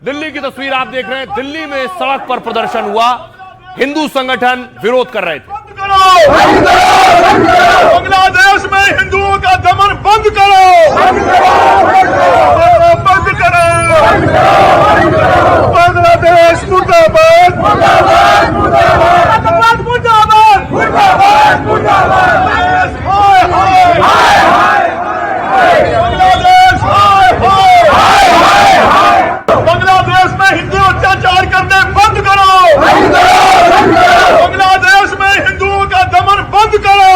दिल्ली की तस्वीर आप देख रहे हैं। दिल्ली में सड़क पर प्रदर्शन हुआ, हिंदू संगठन विरोध कर रहे थे। बांग्लादेश में हिंदुओं का दमन बंद करो, बंद करो। बांग्लादेश मुर्दाबाद, मुर्दाबाद, मुर्दाबाद, मुर्दाबाद, मुर्दाबाद, मुर्दाबाद। बांग्लादेश, बांग्लादेश में हिंदू अत्याचार करने बंद करो, बांग्लादेश में हिंदुओं का दमन बंद करो।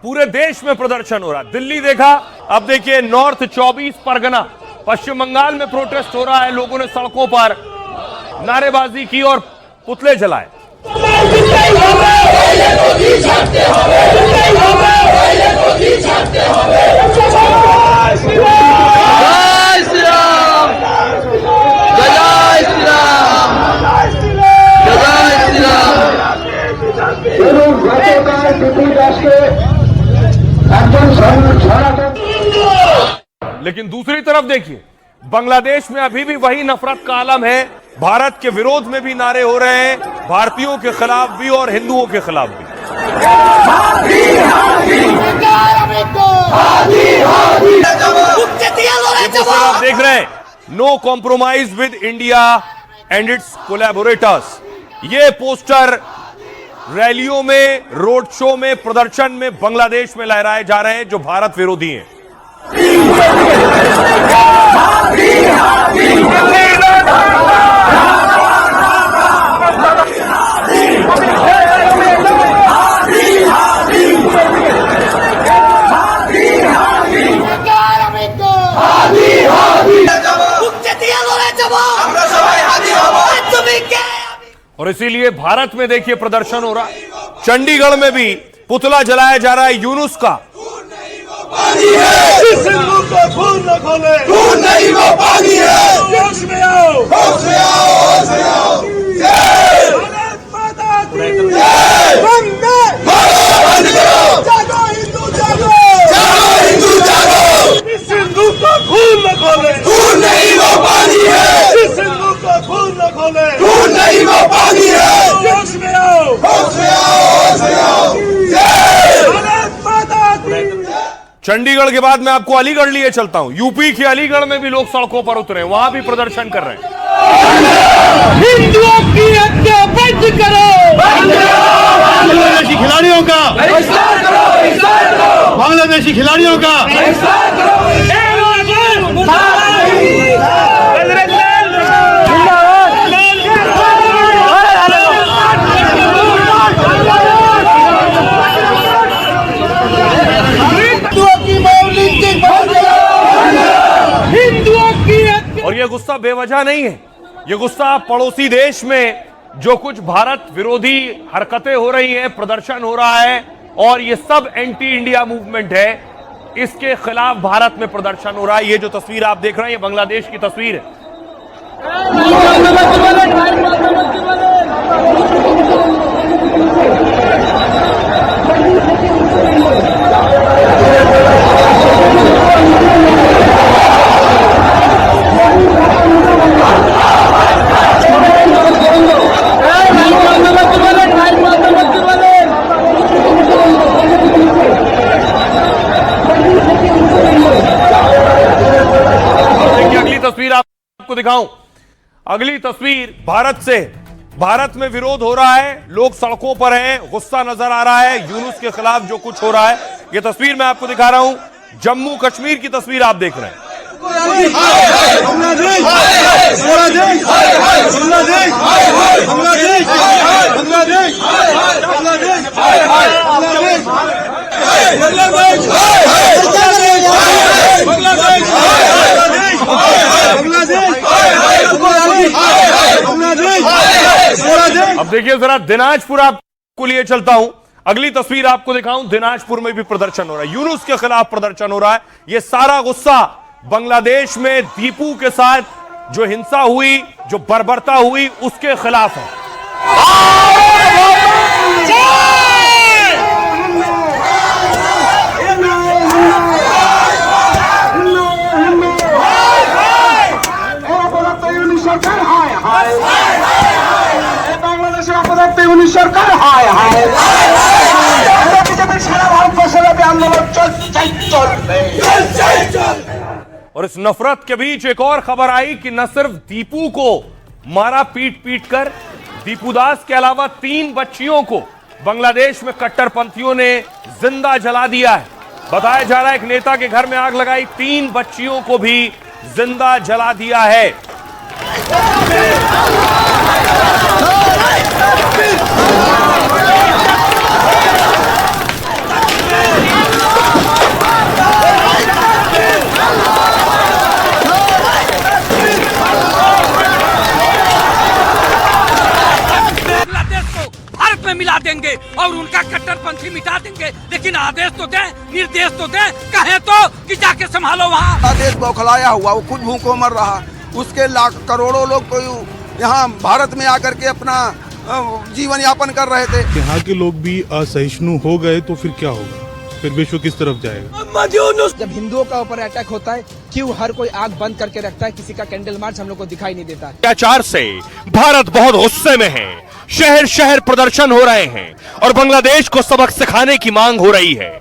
पूरे देश में प्रदर्शन हो रहा है। दिल्ली देखा, अब देखिए नॉर्थ 24 परगना, पश्चिम बंगाल में प्रोटेस्ट हो रहा है। लोगों ने सड़कों पर नारेबाजी की और पुतले जलाए। लेकिन दूसरी तरफ देखिए, बांग्लादेश में अभी भी वही नफरत का आलम है। भारत के विरोध में भी नारे हो रहे हैं, भारतीयों के खिलाफ भी और हिंदुओं के खिलाफ भी। आप देख रहे हैं, no compromise with India and its collaborators. ये पोस्टर रैलियों में, रोड शो में, प्रदर्शन में बांग्लादेश में लहराए जा रहे हैं, जो भारत विरोधी हैं। और इसीलिए भारत में देखिए प्रदर्शन हो रहा है। चंडीगढ़ में भी पुतला जलाया जा रहा है यूनुस का। सिंधु को खून न खोले, खून नहीं वो पानी है। होश में आओ, होश में आओ, होश में आओ। भारत माता की जय। वंदे मातरम। जागो हिंदू जागो, जागो हिंदू जागो। सिंधु को खून न खोले, खून नहीं वो पानी है। सिंधु को खून न खोले, खून नहीं वो पानी है। होश में आओ, होश में आओ, होश में आओ। जय भारत माता की। चंडीगढ़ के बाद मैं आपको अलीगढ़ लिए चलता हूं। यूपी के अलीगढ़ में भी लोग सड़कों पर उतरे, वहां भी प्रदर्शन कर रहे हैं। हिंदुओं की हत्या बंद करो, बांग्लादेशी खिलाड़ियों का बहिष्कार करो, बहिष्कार करो, बांग्लादेशी खिलाड़ियों का बहिष्कार करो। और यह गुस्सा बेवजह नहीं है। यह गुस्सा पड़ोसी देश में जो कुछ भारत विरोधी हरकतें हो रही हैं, प्रदर्शन हो रहा है, और यह सब एंटी इंडिया मूवमेंट है, इसके खिलाफ भारत में प्रदर्शन हो रहा है। ये जो तस्वीर आप देख रहे हैं, ये बांग्लादेश की तस्वीर है। तस्वीर आपको दिखाऊं, अगली तस्वीर भारत से। भारत में विरोध हो रहा है, लोग सड़कों पर हैं, गुस्सा नजर आ रहा है यूनुस के खिलाफ जो कुछ हो रहा है। यह तस्वीर मैं आपको दिखा रहा हूं, जम्मू कश्मीर की तस्वीर आप देख रहे हैं। अब देखिए जरा दिनाजपुर आपको लिए चलता हूं, अगली तस्वीर आपको दिखाऊं। दिनाजपुर में भी प्रदर्शन हो रहा है, यूनुस के खिलाफ प्रदर्शन हो रहा है। यह सारा गुस्सा बांग्लादेश में दीपू के साथ जो हिंसा हुई, जो बर्बरता हुई, उसके खिलाफ है। বাংলাদেশের অপরাধী উনি সরকার হায় হায় বিজেপি সারা ভারতবর্ষব্যাপী আন্দোলন চলবে। और इस नफरत के बीच एक और खबर आई कि न सिर्फ दीपू को मारा पीट पीट कर, दीपूदास के अलावा 3 बच्चियों को बांग्लादेश में कट्टरपंथियों ने जिंदा जला दिया है। बताया जा रहा है एक नेता के घर में आग लगाई, 3 बच्चियों को भी जिंदा जला दिया है। मिला देंगे और उनका कट्टरपंथी मिटा देंगे, लेकिन आदेश तो दें, निर्देश तो दें, कहे तो कि जाके संभालो वहाँ। देश बौखलाया हुआ, वो खुद भूखों मर रहा, उसके लाख करोड़ों लोग तो यहाँ भारत में आकर के अपना जीवन यापन कर रहे थे। यहाँ के लोग भी असहिष्णु हो गए तो फिर क्या होगा, फिर विश्व किस तरफ जाएगा? जब हिंदुओं का ऊपर अटैक होता है, क्यों हर कोई आग बंद करके रखता है, किसी का कैंडल मार्च हम लोग को दिखाई नहीं देता। अत्याचार से भारत बहुत गुस्से में है, शहर शहर प्रदर्शन हो रहे हैं और बांग्लादेश को सबक सिखाने की मांग हो रही है।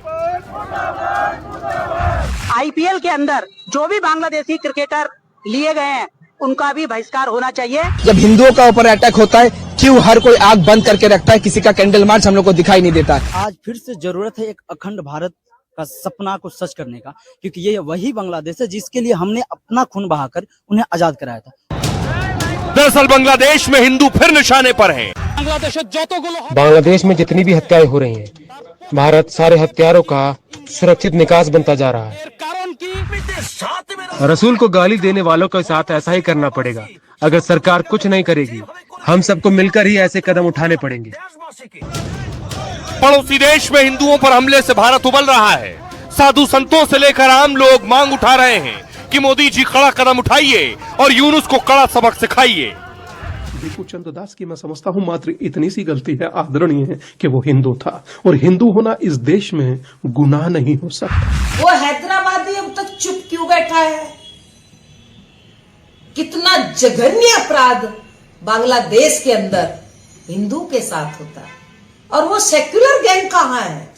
आईपीएल के अंदर जो भी बांग्लादेशी क्रिकेटर लिए गए हैं उनका भी बहिष्कार होना चाहिए। जब हिंदुओं का ऊपर अटैक होता है, क्यों हर कोई आग बंद करके रखता है, किसी का कैंडल मार्च हम लोग को दिखाई नहीं देता। आज फिर से जरूरत है एक अखंड भारत का सपना को सच करने का, क्योंकि ये वही बांग्लादेश है जिसके लिए हमने अपना खून बहाकर उन्हें आजाद कराया था। दरअसल बांग्लादेश में हिंदू फिर निशाने पर हैं। बांग्लादेश में जितनी भी हत्याएं हो रही हैं, भारत सारे हत्यारों का सुरक्षित निकास बनता जा रहा है। रसूल को गाली देने वालों के साथ ऐसा ही करना पड़ेगा। अगर सरकार कुछ नहीं करेगी, हम सबको मिलकर ही ऐसे कदम उठाने पड़ेंगे। पड़ोसी देश में हिंदुओं पर हमले से भारत उबल रहा है। साधु संतों से लेकर आम लोग मांग उठा रहे हैं कि मोदी जी कड़ा कदम उठाइए और यूनुस को कड़ा सबक सिखाइए। दीपू चंद्र दास की मैं समझता हूं मात्र इतनी सी गलती है, आदरणीय है, कि वो हिंदू था, और हिंदू होना इस देश में गुनाह नहीं हो सकता। वो हैदराबादी अब तक चुप क्यों बैठा है? कितना जघन्य अपराध बांग्लादेश के अंदर हिंदू के साथ होता है, और वो सेक्युलर गैंग कहां है?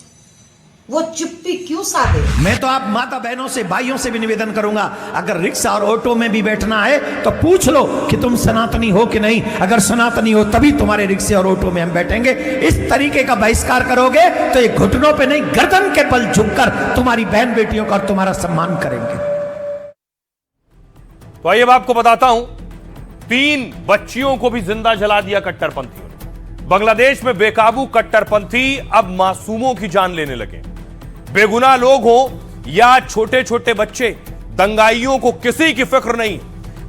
वो चुप्पी क्यों साधे? मैं तो आप माता बहनों से, भाइयों से भी निवेदन करूंगा, अगर रिक्शा और ऑटो में भी बैठना है तो पूछ लो कि तुम सनातनी हो कि नहीं। अगर सनातनी हो तभी तुम्हारे रिक्शे और ऑटो में हम बैठेंगे। इस तरीके का बहिष्कार करोगे तो ये घुटनों पे नहीं, गर्दन के बल झुककर तुम्हारी बहन बेटियों का और तुम्हारा सम्मान करेंगे। तो आइए मैं आपको बताता हूं, 3 बच्चियों को भी जिंदा जला दिया कट्टरपंथियों ने। बांग्लादेश में बेकाबू कट्टरपंथी अब मासूमों की जान लेने लगे। बेगुनाह लोग हो या छोटे छोटे बच्चे, दंगाइयों को किसी की फिक्र नहीं।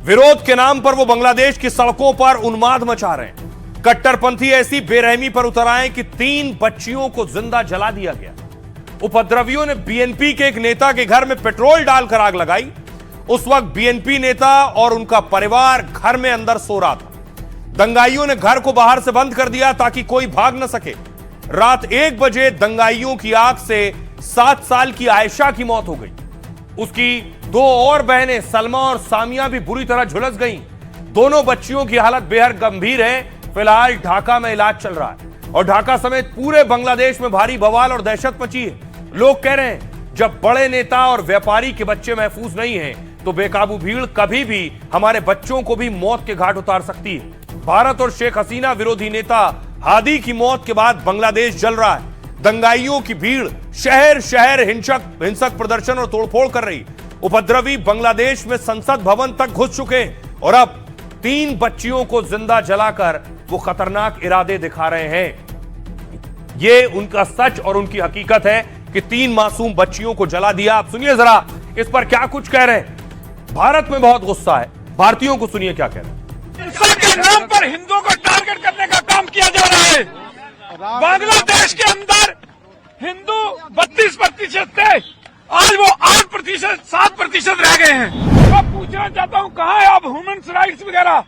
विरोध के नाम पर वो बांग्लादेश की सड़कों पर उन्माद मचा रहे हैं। कट्टरपंथी ऐसी बेरहमी पर उतर आए कि 3 बच्चियों को जिंदा जला दिया गया। उपद्रवियों ने बीएनपी के एक नेता के घर में पेट्रोल डालकर आग लगाई। उस वक्त बीएनपी नेता और उनका परिवार घर में अंदर सो रहा था। दंगाइयों ने घर को बाहर से बंद कर दिया ताकि कोई भाग न सके। रात 1 बजे दंगाइयों की आग से 7 साल की आयशा की मौत हो गई। उसकी 2 और बहनें सलमा और सामिया भी बुरी तरह झुलस गईं। दोनों बच्चियों की हालत बेहद गंभीर है। फिलहाल ढाका में इलाज चल रहा है और ढाका समेत पूरे बांग्लादेश में भारी बवाल और दहशत मची है। लोग कह रहे हैं जब बड़े नेता और व्यापारी के बच्चे महफूज नहीं हैं तो बेकाबू भीड़ कभी भी हमारे बच्चों को भी मौत के घाट उतार सकती है। भारत और शेख हसीना विरोधी नेता हादी की मौत के बाद बांग्लादेश जल रहा है। दंगाइयों की भीड़ शहर शहर हिंसक प्रदर्शन और तोड़फोड़ कर रही। उपद्रवी बांग्लादेश में संसद भवन तक घुस चुके हैं और अब 3 बच्चियों को जिंदा जलाकर वो खतरनाक इरादे दिखा रहे हैं। ये उनका सच और उनकी हकीकत है कि 3 मासूम बच्चियों को जला दिया। आप सुनिए जरा इस पर क्या कुछ कह रहे हैं। भारत में बहुत गुस्सा है, भारतीयों को सुनिए क्या कह रहे हैं। के नाम पर हिंदुओं को टारगेट करने का काम किया जा रहा है। बांग्लादेश के अंदर हिंदू 32% थे, आज वो 8%, 7% रह गए हैं। मैं पूछना चाहता हूँ कहाँ है अब ह्यूमन राइट्स वगैरह?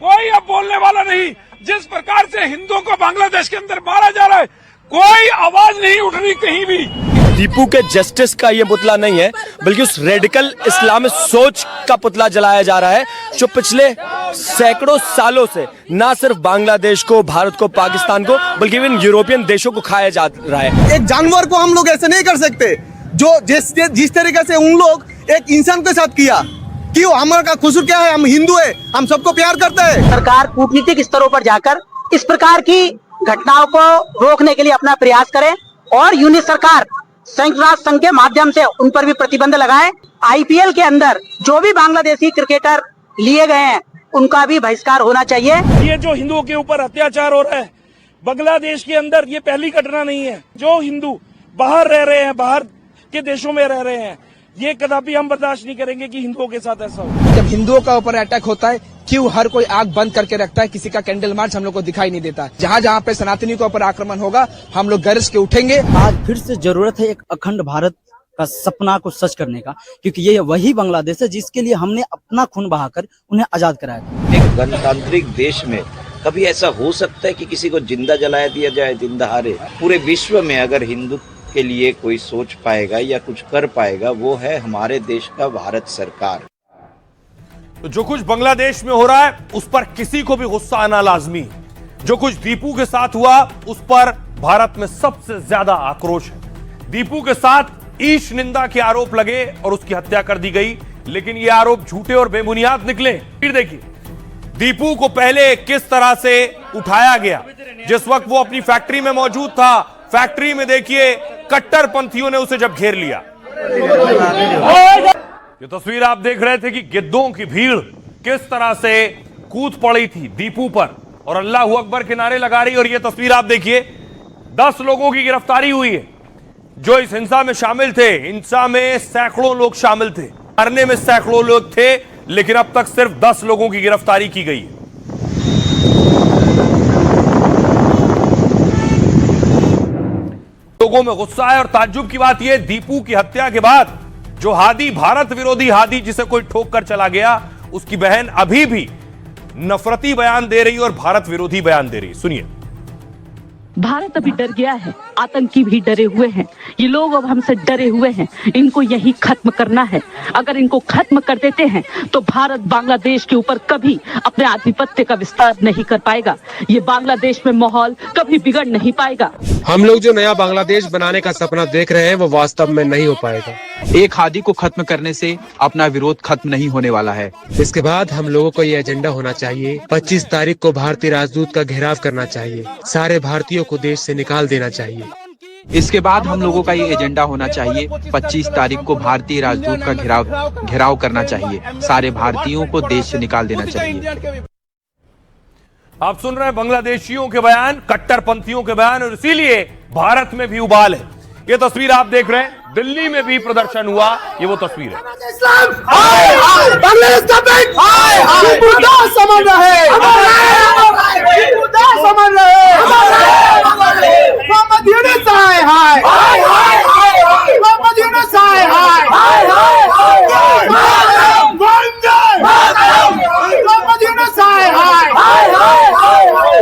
कोई अब बोलने वाला नहीं। जिस प्रकार से हिंदुओं को बांग्लादेश के अंदर मारा जा रहा है, कोई आवाज नहीं उठ रही कहीं भी। दीपू के जस्टिस का ये पुतला नहीं है, बल्कि उस रेडिकल इस्लामिक सोच का पुतला जलाया जा रहा है जो पिछले सैकड़ों सालों से ना सिर्फ बांग्लादेश को, भारत को, पाकिस्तान को, बल्कि इवन यूरोपियन देशों को खाया जा रहा है। एक जानवर को हम लोग ऐसे नहीं कर सकते जो जिस तरीके से उन लोग एक इंसान के साथ किया। क्यों? हमारा कसूर क्या है? हम हिंदू है, हम सबको प्यार करते हैं। सरकार कूटनीतिक स्तरों पर जाकर इस प्रकार की घटनाओं को रोकने के लिए अपना प्रयास करे और यूनिट सरकार संयुक्त राष्ट्र संघ के माध्यम से उन पर भी प्रतिबंध लगाए। आईपीएल के अंदर जो भी बांग्लादेशी क्रिकेटर लिए गए हैं उनका भी बहिष्कार होना चाहिए। ये जो हिंदुओं के ऊपर अत्याचार हो रहा है बांग्लादेश के अंदर, ये पहली घटना नहीं है। जो हिंदू बाहर रह रहे हैं, बाहर के देशों में रह रहे हैं, ये कदापि हम बर्दाश्त नहीं करेंगे कि हिंदुओं के साथ ऐसा हो। जब हिंदुओं का ऊपर अटैक होता है, क्यों हर कोई आंख बंद करके रखता है? किसी का कैंडल मार्च हम लोग को दिखाई नहीं देता। जहाँ जहाँ पे सनातनी के ऊपर आक्रमण होगा हम लोग गरज के उठेंगे। आज फिर से जरूरत है एक अखंड भारत का सपना को सच करने का, क्योंकि ये वही बांग्लादेश है जिसके लिए हमने अपना खून बहाकर उन्हें आजाद कराया था। एक गणतांत्रिक देश में कभी ऐसा हो सकता है कि किसी को जिंदा जला दिया जाए, दिन दहाड़े? पूरे विश्व में अगर हिंदू के लिए कोई सोच पाएगा या कुछ कर पाएगा, वो है हमारे देश का भारत सरकार। तो जो कुछ बांग्लादेश में हो रहा है उस पर किसी को भी गुस्सा आना लाजमी है। जो कुछ दीपू के साथ हुआ उस पर भारत में सबसे ज्यादा आक्रोश है। दीपू के साथ ईश निंदा के आरोप लगे और उसकी हत्या कर दी गई, लेकिन ये आरोप झूठे और बेबुनियाद निकले। फिर देखिए दीपू को पहले किस तरह से उठाया गया। जिस वक्त वो अपनी फैक्ट्री में मौजूद था, फैक्ट्री में देखिए कट्टरपंथियों ने उसे जब घेर लिया। ये तस्वीर आप देख रहे थे कि गिद्धों की भीड़ किस तरह से कूद पड़ी थी दीपू पर और अल्लाह अकबर के नारे लगा रही। और ये तस्वीर आप देखिए 10 लोगों की गिरफ्तारी हुई है जो इस हिंसा में शामिल थे। हिंसा में सैकड़ों लोग शामिल थे, मरने में सैकड़ों लोग थे, लेकिन अब तक सिर्फ 10 लोगों की गिरफ्तारी की गई है। लोगों में गुस्सा है और ताज्जुब की बात यह, दीपू की हत्या के बाद जो हादी, भारत विरोधी हादी जिसे कोई ठोक कर चला गया, उसकी बहन अभी भी नफरती बयान दे रही और भारत विरोधी बयान दे रही। सुनिए। भारत अभी डर गया है, आतंकी भी डरे हुए हैं, ये लोग अब हमसे डरे हुए हैं। इनको यही खत्म करना है। अगर इनको खत्म कर देते हैं तो भारत बांग्लादेश के ऊपर कभी अपने आधिपत्य का विस्तार नहीं कर पाएगा। ये बांग्लादेश में माहौल कभी बिगड़ नहीं पाएगा। हम लोग जो नया बांग्लादेश बनाने का सपना देख रहे हैं वो वास्तव में नहीं हो पाएगा। एक हादी को खत्म करने से अपना विरोध खत्म नहीं होने वाला है। इसके बाद हम लोगों को ये एजेंडा होना चाहिए। 25 तारीख को भारतीय राजदूत का घेराव करना चाहिए। सारे भारतीयों को देश से निकाल देना चाहिए। इसके बाद हम लोगों का ये एजेंडा होना चाहिए। 25 तारीख को भारतीय राजदूत का घेराव करना चाहिए। सारे भारतीयों को देश से निकाल देना चाहिए। आप सुन रहे हैं बांग्लादेशियों के बयान, कट्टरपंथियों के बयान, और इसीलिए भारत में भी उबाल है। ये तस्वीर आप देख रहे हैं, दिल्ली में भी प्रदर्शन हुआ, ये वो तस्वीर है। बांग्लादेश का बैंक मुर्दा समझ रहे, मुर्दा समझ रहे, मोहम्मद यूनुस हाय हाय, मोहम्मद यूनुस हाय हाय, मोहम्मद यूनुस हाय हाय,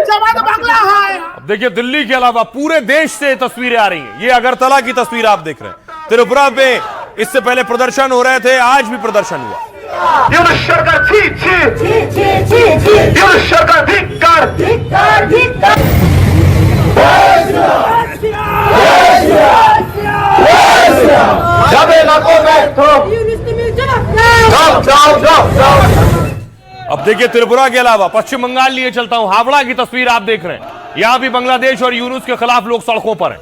जमात बांग्ला हाय। अब देखिए दिल्ली के अलावा पूरे देश से तस्वीरें आ रही हैं। ये अगरतला की तस्वीर आप देख रहे हैं। त्रिपुरा में इससे पहले प्रदर्शन हो रहे थे, आज भी प्रदर्शन हुआ। यूनुस सरकार छी छी छी, यूनुस सरकार धिक्कार धिक्कार धिक्कार। अब देखिए त्रिपुरा के अलावा पश्चिम बंगाल लिए चलता हूं, हावड़ा की तस्वीर आप देख रहे हैं। यहां भी बांग्लादेश और यूनुस के खिलाफ लोग सड़कों पर हैं।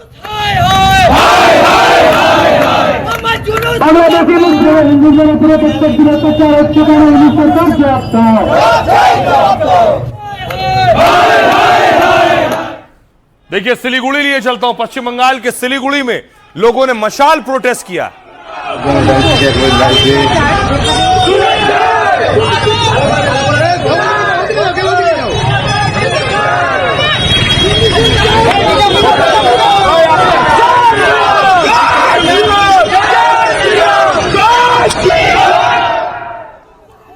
देखिए सिलीगुड़ी लिए चलता हूं, पश्चिम बंगाल के सिलीगुड़ी में लोगों ने मशाल प्रोटेस्ट किया।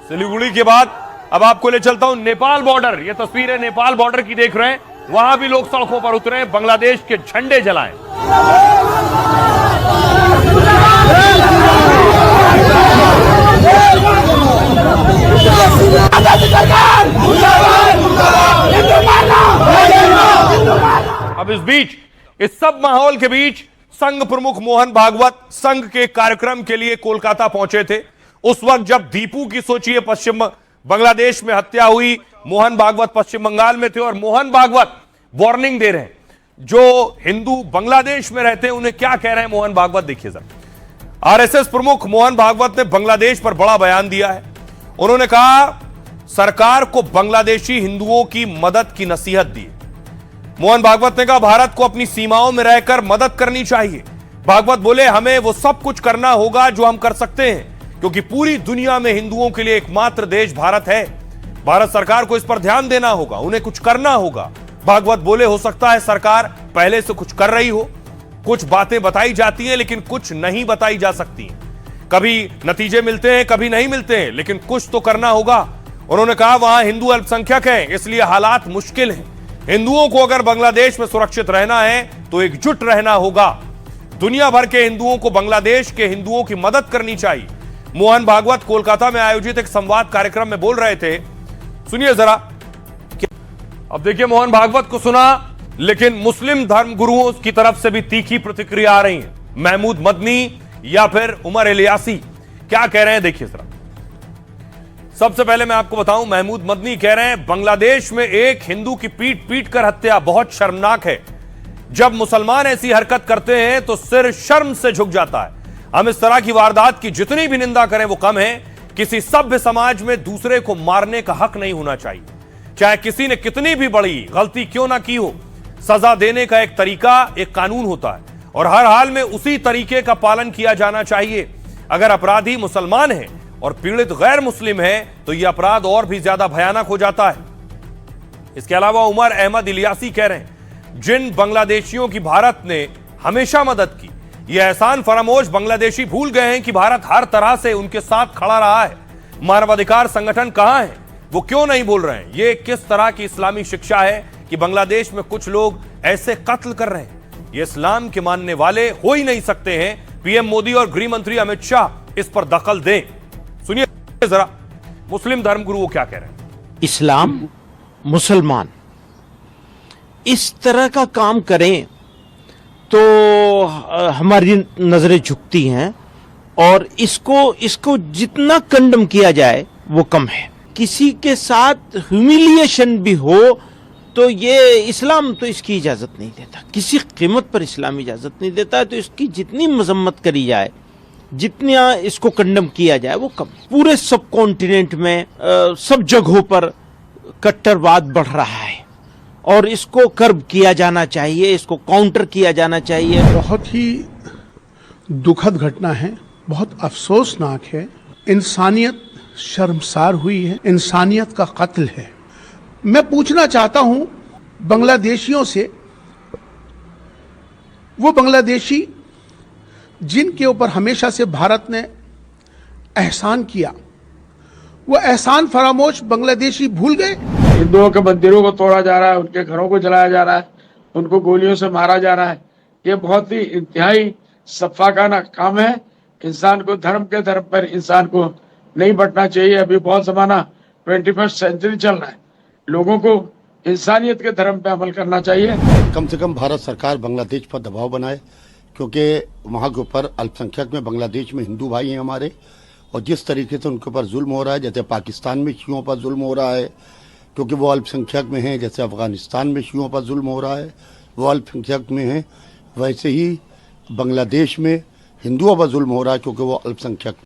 सिलीगुड़ी के बाद अब आपको ले चलता हूं नेपाल बॉर्डर। ये तस्वीर है नेपाल बॉर्डर की, देख रहे हैं। वहां भी लोग सड़कों पर उतरे, बांग्लादेश के झंडे जलाए। सरकार बीच, इस सब माहौल के बीच संघ प्रमुख मोहन भागवत संघ के कार्यक्रम के लिए कोलकाता पहुंचे थे। उस वक्त जब दीपू की सोचिए पश्चिम बांग्लादेश में हत्या हुई, मोहन भागवत पश्चिम बंगाल में थे और मोहन भागवत वार्निंग दे रहे हैं। जो हिंदू बांग्लादेश में रहते हैं उन्हें क्या कह रहे हैं मोहन भागवत, देखिए जरा। आरएसएस प्रमुख मोहन भागवत ने बांग्लादेश पर बड़ा बयान दिया है। उन्होंने कहा सरकार को बांग्लादेशी हिंदुओं की मदद की नसीहत दी। मोहन भागवत ने कहा भारत को अपनी सीमाओं में रहकर मदद करनी चाहिए। भागवत बोले हमें वो सब कुछ करना होगा जो हम कर सकते हैं, क्योंकि पूरी दुनिया में हिंदुओं के लिए एकमात्र देश भारत है। भारत सरकार को इस पर ध्यान देना होगा, उन्हें कुछ करना होगा। भागवत बोले हो सकता है सरकार पहले से कुछ कर रही हो, कुछ बातें बताई जाती हैं लेकिन कुछ नहीं बताई जा सकती हैं। कभी नतीजे मिलते हैं, कभी नहीं मिलते हैं, लेकिन कुछ तो करना होगा। उन्होंने कहा वहां हिंदू अल्पसंख्यक हैं, इसलिए हालात मुश्किल हैं। हिंदुओं को अगर बांग्लादेश में सुरक्षित रहना है तो एकजुट रहना होगा। दुनिया भर के हिंदुओं को बांग्लादेश के हिंदुओं की मदद करनी चाहिए। मोहन भागवत कोलकाता में आयोजित एक संवाद कार्यक्रम में बोल रहे थे, सुनिए जरा। अब देखिए मोहन भागवत को सुना, लेकिन मुस्लिम धर्म गुरुओं की तरफ से भी तीखी प्रतिक्रिया आ रही है। महमूद मदनी या फिर उमर इलियासी क्या कह रहे हैं, देखिए जरा। सबसे पहले मैं आपको बताऊं, महमूद मदनी कह रहे हैं बांग्लादेश में एक हिंदू की पीट पीट कर हत्या बहुत शर्मनाक है। जब मुसलमान ऐसी हरकत करते हैं तो सिर शर्म से झुक जाता है। हम इस तरह की वारदात की जितनी भी निंदा करें वो कम है। किसी सभ्य समाज में दूसरे को मारने का हक नहीं होना चाहिए, चाहे किसी ने कितनी भी बड़ी गलती क्यों ना की हो। सजा देने का एक तरीका, एक कानून होता है और हर हाल में उसी तरीके का पालन किया जाना चाहिए। अगर अपराधी मुसलमान है और पीड़ित गैर मुस्लिम है तो यह अपराध और भी ज्यादा भयानक हो जाता है। इसके अलावा उमर अहमद इलियासी कह रहे हैं जिन बांग्लादेशियों की भारत ने हमेशा मदद की, यह एहसान फरामोश बांग्लादेशी भूल गए हैं कि भारत हर तरह से उनके साथ खड़ा रहा है। मानवाधिकार संगठन कहां है, वो क्यों नहीं बोल रहे हैं? ये किस तरह की इस्लामी शिक्षा है कि बांग्लादेश में कुछ लोग ऐसे कत्ल कर रहे हैं? ये इस्लाम के मानने वाले हो ही नहीं सकते हैं। पीएम मोदी और गृह मंत्री अमित शाह इस पर दखल दें। सुनिए जरा मुस्लिम धर्मगुरु वो क्या कह रहे हैं। इस्लाम, मुसलमान इस तरह का काम करें तो हमारी नजरें झुकती हैं और इसको जितना कंडम किया जाए वो कम है। किसी के साथ ह्यूमिलिएशन भी हो तो ये इस्लाम तो इसकी इजाजत नहीं देता, किसी कीमत पर इस्लाम इजाजत नहीं देता है। तो इसकी जितनी मजम्मत करी जाए, जितना इसको कंडम किया जाए वो कम। पूरे सब कॉन्टिनेंट में सब जगहों पर कट्टरवाद बढ़ रहा है और इसको कर्ब किया जाना चाहिए, इसको काउंटर किया जाना चाहिए। बहुत ही दुखद घटना है, बहुत अफसोसनाक है। इंसानियत शर्मसार हुई है, इंसानियत का कत्ल है। मैं पूछना चाहता हूं बांग्लादेशियों से, वो बांग्लादेशी जिनके ऊपर हमेशा से भारत ने एहसान किया, वो एहसान फरामोश बांग्लादेशी भूल गए। हिंदुओं के मंदिरों को तोड़ा जा रहा है, उनके घरों को जलाया जा रहा है, उनको गोलियों से मारा जा रहा है। ये बहुत ही इंतहाई सफाकाना काम है। इंसान को धर्म के धर्म पर इंसान को नहीं बंटना चाहिए। अभी बहुत जमाना 21st सेंचुरी चल रहा है, लोगों को इंसानियत के धर्म पे अमल करना चाहिए। कम से कम भारत सरकार बांग्लादेश पर दबाव बनाए, क्योंकि वहाँ के ऊपर अल्पसंख्यक में बांग्लादेश में हिंदू भाई हैं हमारे, और जिस तरीके से उनके ऊपर जुल्म हो रहा है, जैसे पाकिस्तान में शियों पर जुल्म हो रहा है क्योंकि वो अल्पसंख्यक में हैं, जैसे अफगानिस्तान में शियों पर जुल्म हो रहा है वो अल्पसंख्यक में हैं, वैसे ही बांग्लादेश में हिंदुओं पर जुल्म हो रहा है क्योंकि वो अल्पसंख्यक